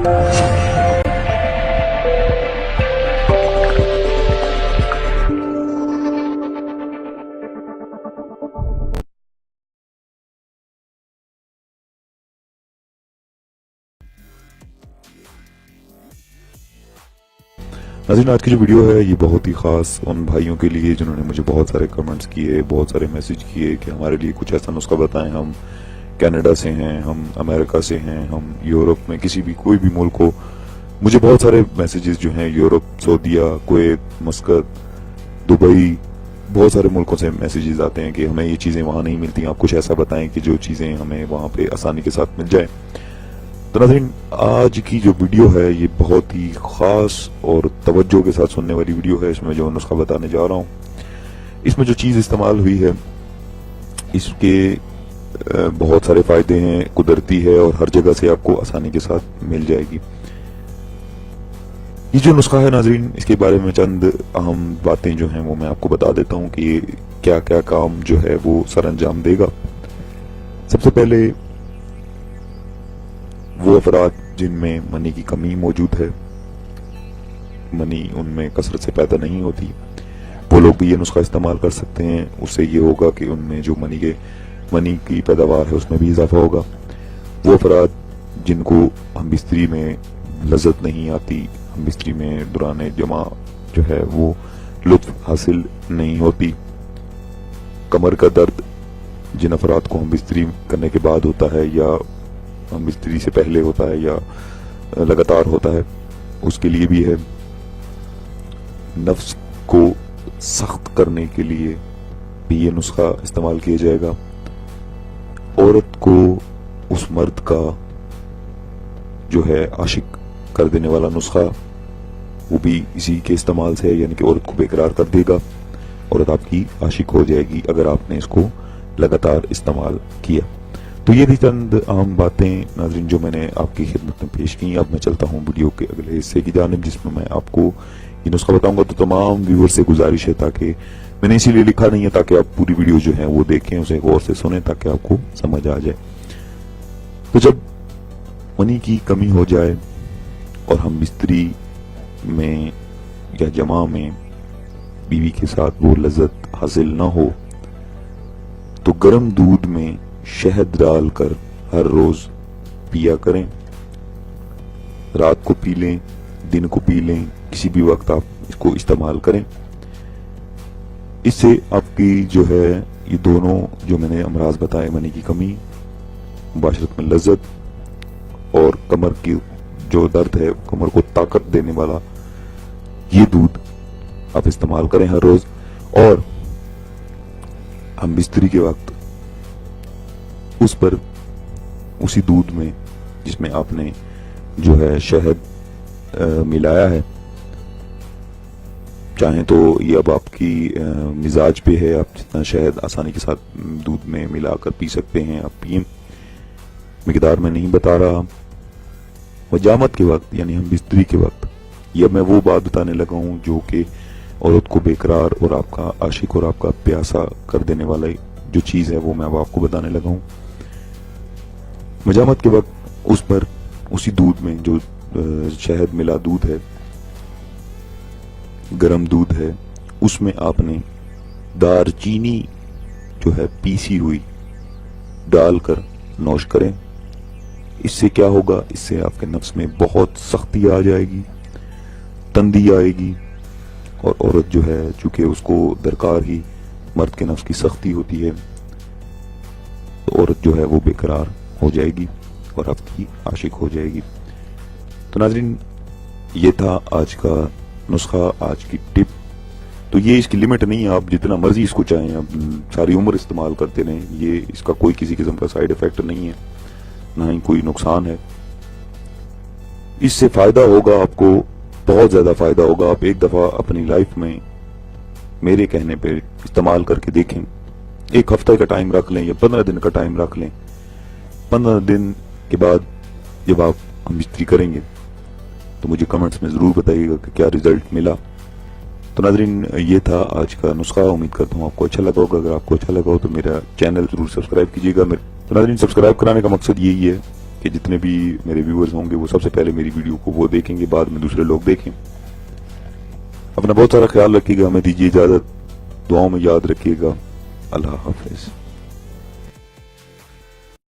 नाज़रीन, आज की जो वीडियो है ये बहुत ही ख़ास उन भाइयों के लिए जिन्होंने मुझे बहुत सारे कमेंट्स किए, बहुत सारे मैसेज किए कि हमारे लिए कुछ ऐसा नुस्खा बताएं। हम कनाडा से हैं, हम अमेरिका से हैं, हम यूरोप में किसी भी कोई भी मुल्क हो। मुझे बहुत सारे मैसेजेस जो हैं यूरोप, सऊदीया, कुवैत, मस्कत, दुबई, बहुत सारे मुल्कों से मैसेजेस आते हैं कि हमें ये चीज़ें वहाँ नहीं मिलती, आप कुछ ऐसा बताएं कि जो चीज़ें हमें वहाँ पे आसानी के साथ मिल जाए। तो नाज़रीन, आज की जो वीडियो है ये बहुत ही ख़ास और तवज्जो के साथ सुनने वाली वीडियो है। इसमें जो नुस्खा बताने जा रहा हूँ, इसमें जो चीज़ इस्तेमाल हुई है इसके बहुत सारे फ़ायदे हैं, कुदरती है और हर जगह से आपको आसानी के साथ मिल जाएगी। ये जो नुस्खा है नाज़रीन, इसके बारे में चंद अहम बातें जो हैं वो मैं आपको बता देता हूँ कि क्या क्या काम जो है वो सर अंजाम देगा। सबसे पहले वो अफराद जिनमें मनी की कमी मौजूद है, मनी उनमें कसरत से पैदा नहीं होती, वो लोग भी ये नुस्खा इस्तेमाल कर सकते हैं। उससे ये होगा कि उनमें जो मनी की पैदावार है उसमें भी इजाफा होगा। वो अफराद जिनको हम बिस्तरी में लज्जत नहीं आती, हम बिस्तरी में दौरान जमा जो है वो लुत्फ हासिल नहीं होती, कमर का दर्द जिन अफराद को हम बिस्तरी करने के बाद होता है या मिस्त्री से पहले होता है या लगातार होता है, उसके लिए भी है। नफ्स को सख्त करने के लिए भी ये नुस्खा इस्तेमाल किया जाएगा। औरत को उस मर्द का जो है आशिक कर देने वाला नुस्खा, वो भी इसी के इस्तेमाल से है, यानी कि औरत को बेकरार कर देगा, औरत आपकी आशिक हो जाएगी अगर आपने इसको लगातार इस्तेमाल किया। तो ये थी चंद आम बातें नाज़रीन जो मैंने आपकी खिदमत में पेश की। अब मैं चलता हूँ वीडियो के अगले हिस्से की जानिब, जिसमें मैं आपको ये नुस्खा बताऊंगा। तो तमाम व्यूअर से गुजारिश है, ताकि मैंने इसीलिए लिखा नहीं है ताकि आप पूरी वीडियो जो है वो देखें, उसे गौर से सुने ताकि आपको समझ आ जाए। तो जब मनी की कमी हो जाए और हम बिस्तरी में या जमा में बीवी के साथ वो लज्जत हासिल ना हो, तो गर्म दूध में शहद डालकर हर रोज पिया करें। रात को पी लें, दिन को पी लें, किसी भी वक्त आप इसको इस्तेमाल करें। इससे आपकी जो है ये दोनों जो मैंने अमराज बताए, मनी की कमी, मुबाशरत में लज्जत और कमर की जो दर्द है, कमर को ताकत देने वाला, ये दूध आप इस्तेमाल करें हर रोज। और हम बिस्तरी के वक्त उस पर उसी दूध में जिसमें आपने जो है शहद मिलाया है, चाहें तो ये अब आपकी मिजाज पे है, आप जितना शहद आसानी के साथ दूध में मिलाकर पी सकते हैं, आप पिए। मिकदार में नहीं बता रहा। वजामत के वक्त यानी हम बिस्तरी के वक्त, ये मैं वो बात बताने लगा हूँ जो कि औरत को बेकरार और आपका आशिक और आपका प्यासा कर देने वाला जो चीज़ है वो मैं अब आपको बताने लगा हूँ। मजामत के वक्त उस पर उसी दूध में जो शहद मिला दूध है, गरम दूध है, उसमें आपने दारचीनी जो है पीसी हुई डालकर नोश करें। इससे क्या होगा, इससे आपके नफ्स में बहुत सख्ती आ जाएगी, तंदी आएगी, और औरत जो है चूंकि उसको दरकार ही मर्द के नफ्स की सख्ती होती है, तो औरत जो है वो बेकरार हो जाएगी और आपकी आशिक हो जाएगी। तो नाज़रीन, ये था आज का नुस्खा, आज की टिप। तो ये इसकी लिमिट नहीं है, आप जितना मर्जी इसको चाहें आप सारी उम्र इस्तेमाल करते रहें। ये इसका कोई किसी किस्म का साइड इफेक्ट नहीं है, ना ही कोई नुकसान है। इससे फायदा होगा आपको, बहुत ज्यादा फायदा होगा। आप एक दफा अपनी लाइफ में मेरे कहने पे इस्तेमाल करके देखें। एक हफ्ते का टाइम रख लें या 15 दिन का टाइम रख लें। 15 दिन के बाद जब आप हम मिस्त्री करेंगे तो मुझे कमेंट्स में जरूर बताइएगा कि क्या रिजल्ट मिला। तो नाज़रीन, ये था आज का नुस्खा। उम्मीद करता हूँ आपको अच्छा लगा होगा। अगर आपको अच्छा लगा हो तो मेरा चैनल जरूर सब्सक्राइब कीजिएगा। तो नाज़रीन, सब्सक्राइब कराने का मकसद यही है کہ جتنے بھی میرے ویورز ہوں گے وہ سب سے پہلے میری ویڈیو کو وہ دیکھیں گے، بعد میں دوسرے لوگ دیکھیں۔ اپنا بہت سارا خیال رکھیے گا، ہمیں دیجیے اجازت، دعاؤں میں یاد رکھیے گا۔ اللہ حافظ۔